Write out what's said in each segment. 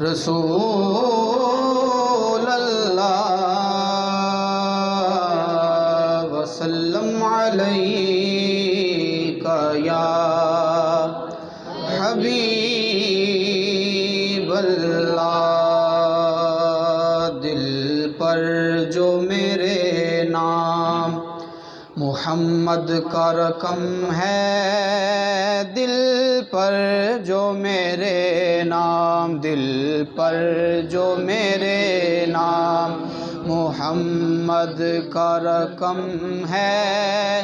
रसूल अल्लाह वसल्लम अलैका या हबीब अल्लाह। दिल पर जो मेरे नाम मुहम्मद का रकम है, दिल पर जो मेरे नाम, दिल पर जो मेरे नाम मुहम्मद का रकम है।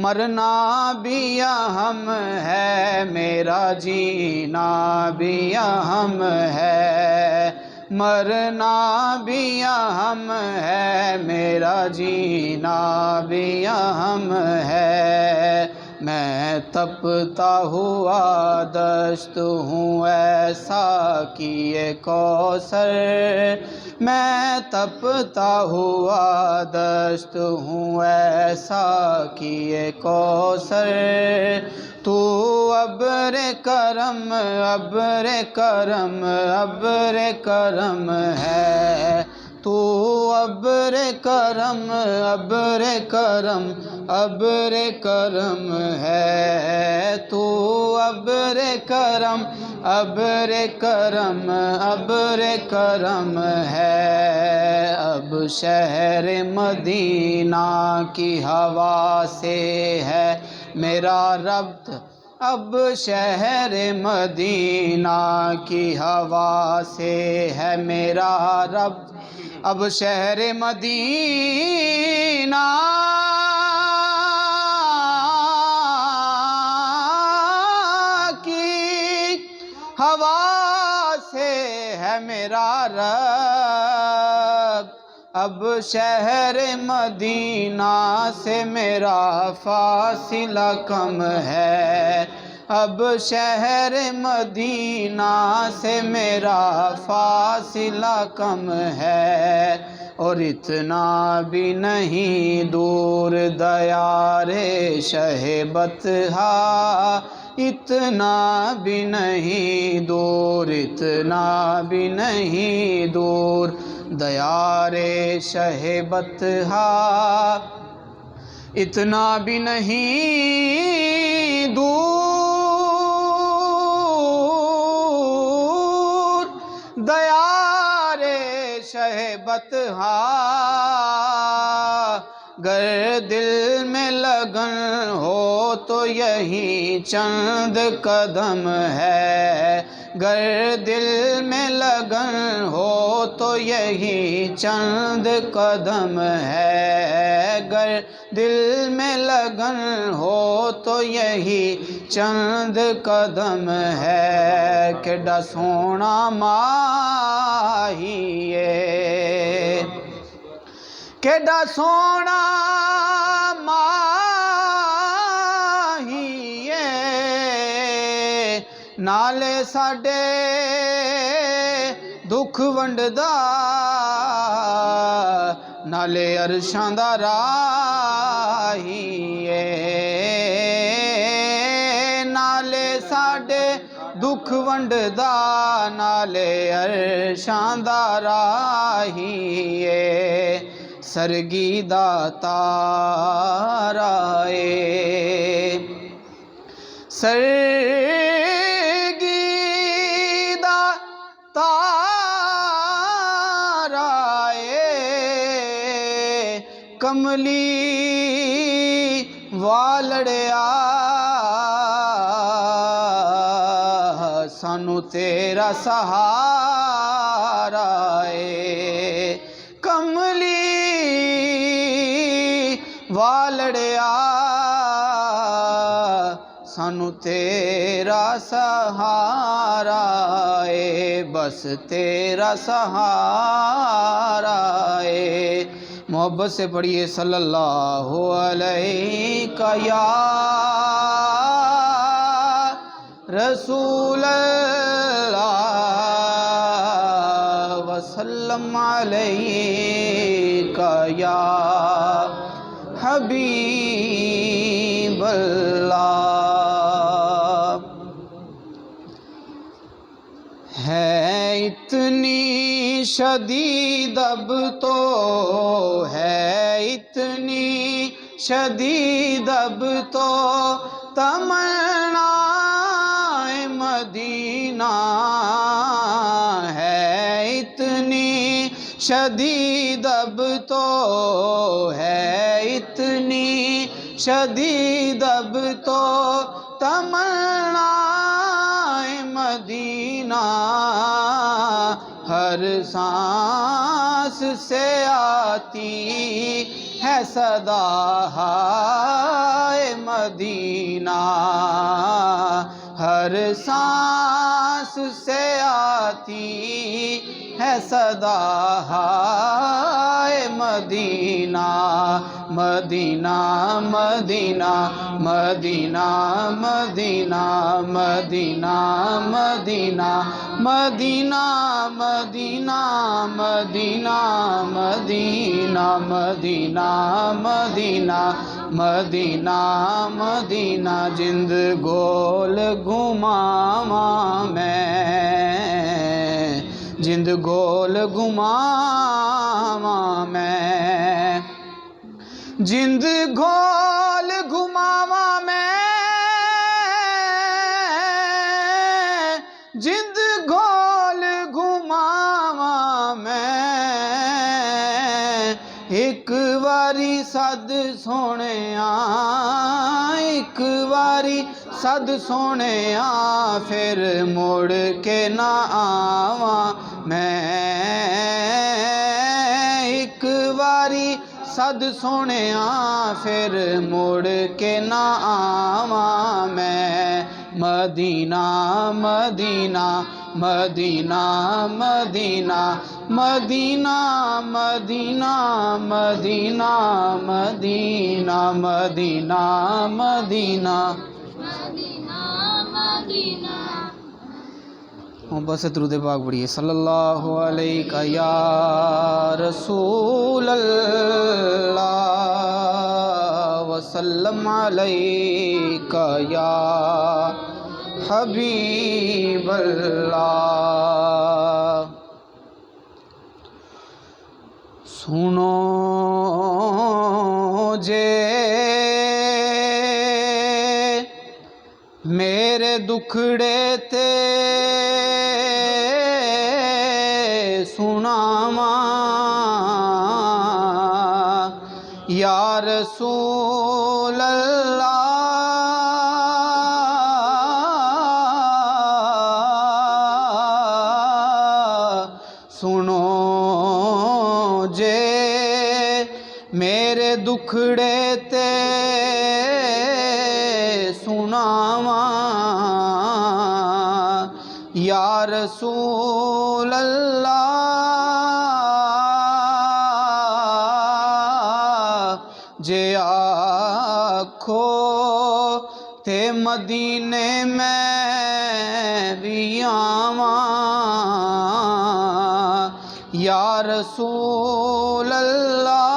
मरना भी अहम है, मेरा जीना भी अहम है। मरना भी अहम है, मेरा जीना भी अहम है। मैं तपता हुआ दश्त हूँ ऐसा किए कौसर, मैं तपता हुआ दश्त हूँ ऐसा किए कौसर। तू अब्रे करम, अब्रे करम, अब्रे करम है। तू अब्रे करम, अब्रे करम, अब्रे करम है। तू अब्रे करम, अब्रे करम, अब्रे करम है। अब शहर मदीना की हवा से है मेरा रब्त, अब शहर मदीना की हवा से है मेरा रब्त। अब शहर मदीना की हवा से है मेरा रब्त। अब शहर मदीना से मेरा फासिला कम है। अब शहर मदीना से मेरा फासिला कम है। और इतना भी नहीं दूर दयारे शहबतहा, इतना भी नहीं दूर, इतना भी नहीं दूर दयारे शहबतहा, इतना भी नहीं दूर दयारे शहबतहा। गर दिल में लगन हो तो यही चंद कदम है। गर दिल में लगन हो तो यही चंद कदम है। गर दिल में लगन हो तो यही चंद कदम है। केड़ा सोना माहिए, केड़ा सोना माहिए, नाले साडे दुख वंडदा, नाले अरशां दा राहिए। नाले साडे दुख वंडदा, नाले अरशां दा राहिए। सरगी दा तारा ए, सरगी दा तारा ए, कमली वालड़िया सानू तेरा सहारा ए। कमली वालड़िया सानू तेरा सहारा ए, बस तेरा सहारा ए। मोहब्बत से पढ़िए सल्लल्लाहु अलैका या रसूल अल्लाह वसल्लम अलैका या हबीब अल्लाह। है इतनी शदीद अब तो, है इतनी शदीद अब तो तमन्नाए मदीना, है इतनी शदीद अब तो, है इतनी शदीद अब तो तमन्नाए मदीना, हर सांस से आती है सदा हाय मदीना, हर सांस से आती है सदा हाय Medina, Medina Medina Medina Medina Medina Medina Medina Medina Medina Medina Medina Medina Medina Medina, जिंद गोल घुमावा मैं, जिंद गोल घुमावा मैं, जिंद गोल घुमावा मैं, जिंद गोल घुमावा मैं, एक वारी सद सोहणिया, एक वारी सद सोहणिया, फिर मुड़ के ना आवा मैं, एक वारी सद सोहणिया, फिर मुड़ के ना आवा मैं, Medina Medina Medina Medina Medina Medina Medina Medina Medina Medina Medina. बस दुरूद पाक पढ़िए सल्लल्लाहु अलैका या रसूल अल्लाह वसल्लम अलैका या हबीब अल्लाह। सुनो जे मेरे दुखड़े ते सुनावा या रसूल अल्लाह, सुनो जे मेरे दुखड़े ते सुनावा या रसूल अल्लाह, जे आखो ते मदीने में भी आवा या रसूल अल्लाह,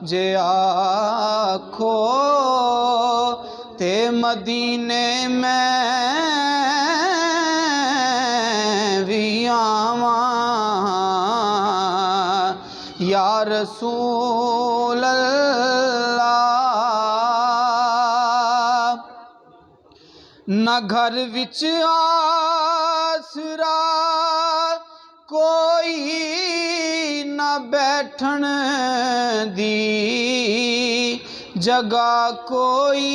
जे आखो ते मदीने में भी आवा या रसूल अल्लाह। न घर विच आसरा कोई, न बैठन दी जगह कोई,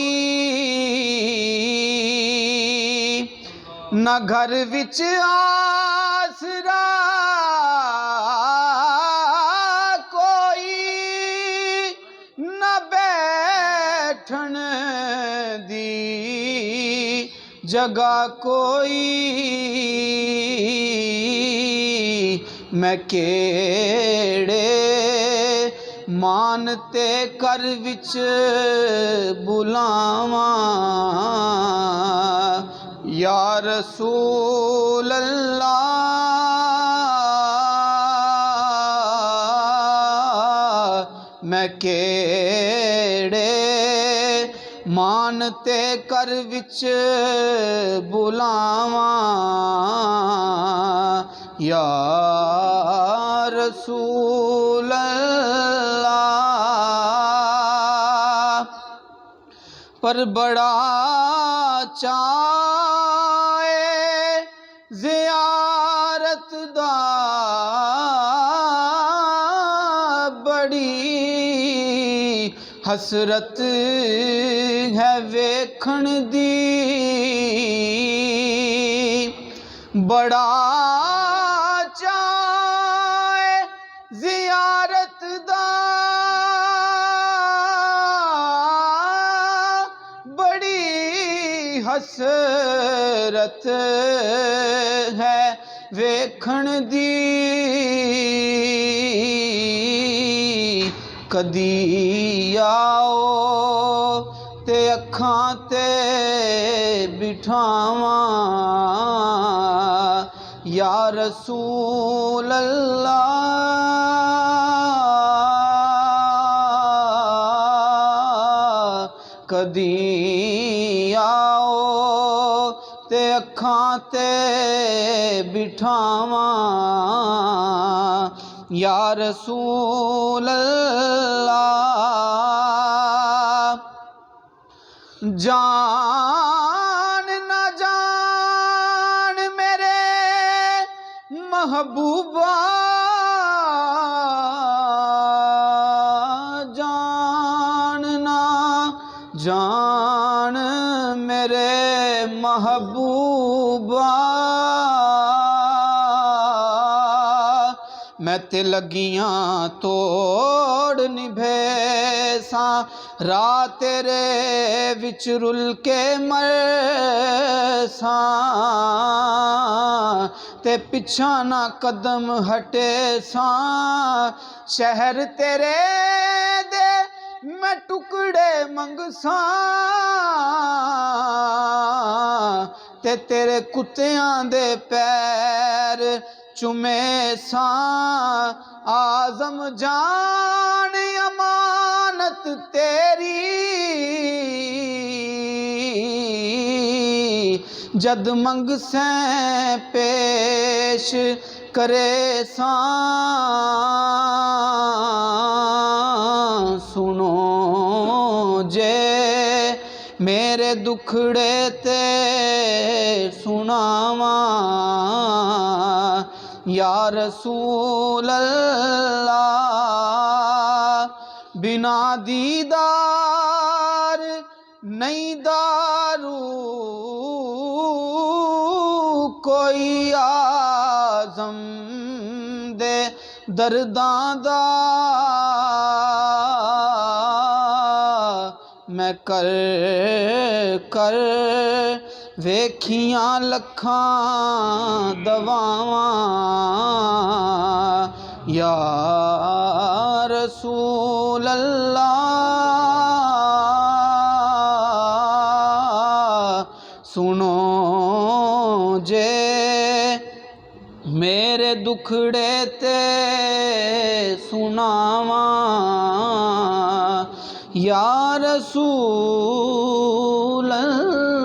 न घर विच आसरा कोई, न बैठन दी जगह कोई, मैं केड़े मानते कर विच बुलावा या रसूल अल्लाह, मैं केड़े मान ते कर विच बुलावां या रसूल अल्लाह। पर बड़ा चाए ज़ियारत दा, बड़ी हसरत है वेखण दी। बड़ा चाए ज़ियारत दा, बड़ी हसरत है वेखण दी। कदी आओ ते अखां ते बिठावां या रसूल अल्लाह। कदी आओ ते अखां ते बिठावां या रसूल अल्लाह। जान ना जान मेरे महबूबा, जान ना जान मेरे महबूबा। मैं ते लगियां तोड़ निभेसा, राह तेरे विच रुल के मरसा। ते पिछा ना कदम हटे सा, शहर तेरे दे मैं टुकड़े मंगसा। ते तेरे कुत्तियां दे पैर चुमे सा। आज़म जान अमानत तेरी, जद मंगसें पेश करे सा। सुनो जे मेरे दुखड़े ते सुनावां या रसूल अल्लाह। बिना दीदार नहीं दारू कोई आज़म दे दर्दां दा। मैं कर कर वेखियां लखां दवावां या रसूल अल्लाह। सुनो जे मेरे दुखड़े ते सुनावां या रसूल अल्लाह।